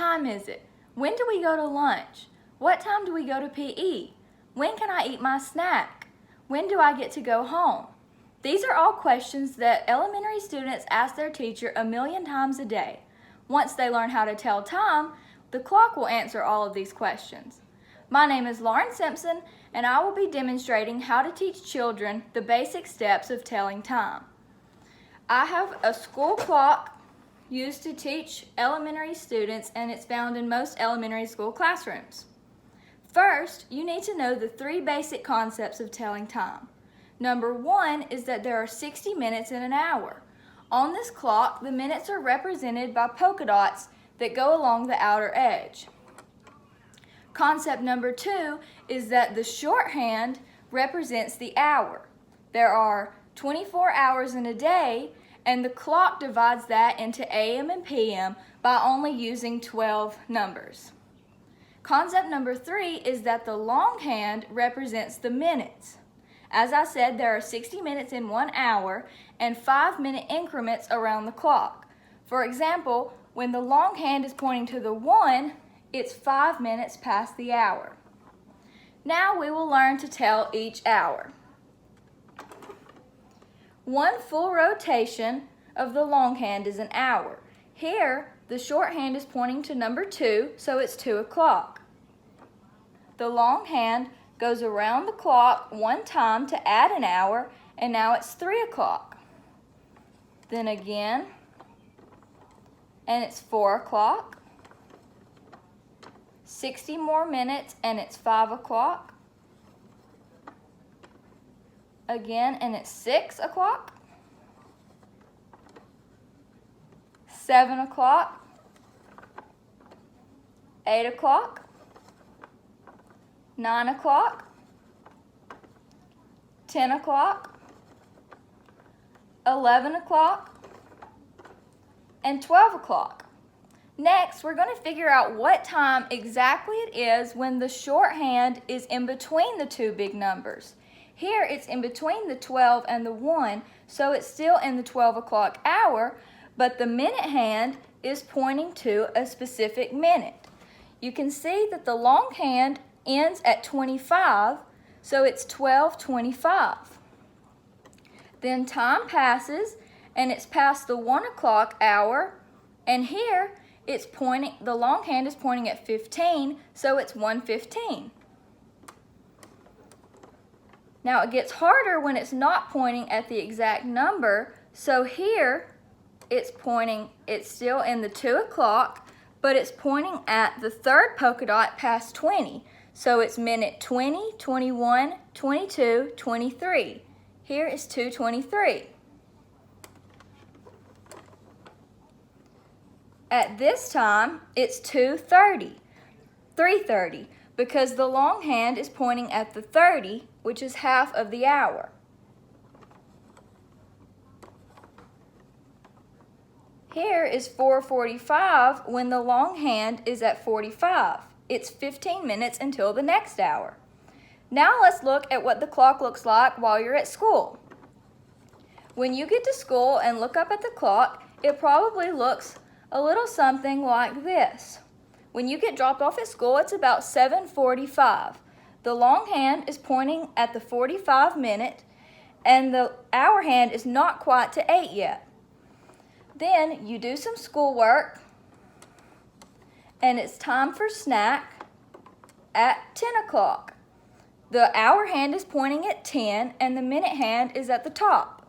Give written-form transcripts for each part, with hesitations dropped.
time is it? When do we go to lunch? What time do we go to PE? When can I eat my snack? When do I get to go home? These are all questions that elementary students ask their teacher a million times a day. Once they learn how to tell time, the clock will answer all of these questions. My name is Lauren Simpson, and I will be demonstrating how to teach children the basic steps of telling time. I have a school clock used to teach elementary students, and it's found in most elementary school classrooms. First, you need to know the 3 basic concepts of telling time. Number 1 is that there are 60 minutes in an hour. On this clock, the minutes are represented by polka dots that go along the outer edge. Concept number 2 is that the shorthand represents the hour. There are 24 hours in a day, and the clock divides that into AM and PM by only using 12 numbers. Concept number 3 is that the longhand represents the minutes. As I said, there are 60 minutes in 1 hour and 5-minute increments around the clock. For example, when the longhand is pointing to the 1, it's 5 minutes past the hour. Now we will learn to tell each hour. 1 full rotation of the longhand is an hour. Here, the shorthand is pointing to number 2, so it's 2 o'clock. The longhand goes around the clock 1 time to add an hour, and now it's 3 o'clock. Then again, and it's 4 o'clock. 60 more minutes, and it's 5 o'clock. Again, and it's 6 o'clock. 7 o'clock. 8 o'clock. 9 o'clock. 10 o'clock. 11 o'clock. And 12 o'clock. Next, we're going to figure out what time exactly it is when the shorthand is in between the 2 big numbers. Here, it's in between the 12 and the 1, so it's still in the 12 o'clock hour, but the minute hand is pointing to a specific minute. You can see that the longhand ends at 25, so it's 12:25. Then time passes, and it's past the 1 o'clock hour, and here the longhand is pointing at 15, so it's 1:15. Now it gets harder when it's not pointing at the exact number, so here it's still in the 2 o'clock, but it's pointing at the 3rd polka dot past 20. So it's minute 20, 21, 22, 23. Here is 2:23. At this time, it's 3:30, because the longhand is pointing at the 30, which is half of the hour. Here is 4:45 when the longhand is at 45. It's 15 minutes until the next hour. Now let's look at what the clock looks like while you're at school. When you get to school and look up at the clock, it probably looks a little something like this. When you get dropped off at school, it's about 7:45. The longhand is pointing at the 45 minute, and the hour hand is not quite to 8 yet. Then you do some schoolwork, and it's time for snack at 10 o'clock. The hour hand is pointing at 10, and the minute hand is at the top.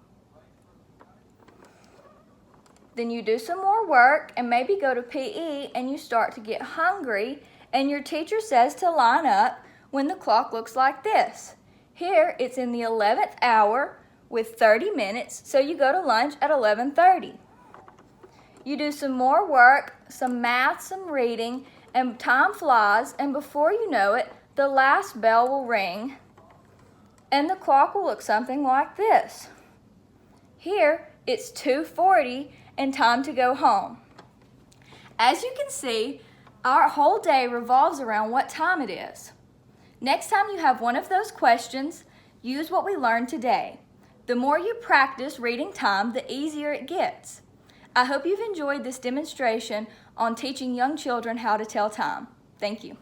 Then you do some more work and maybe go to PE, and you start to get hungry, and your teacher says to line up when the clock looks like this. Here it's in the 11th hour with 30 minutes, so you go to lunch at 11:30. You do some more work, some math, some reading, and time flies, and before you know it, the last bell will ring, and the clock will look something like this. Here it's 2:40 and time to go home. As you can see, our whole day revolves around what time it is. Next time you have one of those questions, use what we learned today. The more you practice reading time, the easier it gets. I hope you've enjoyed this demonstration on teaching young children how to tell time. Thank you.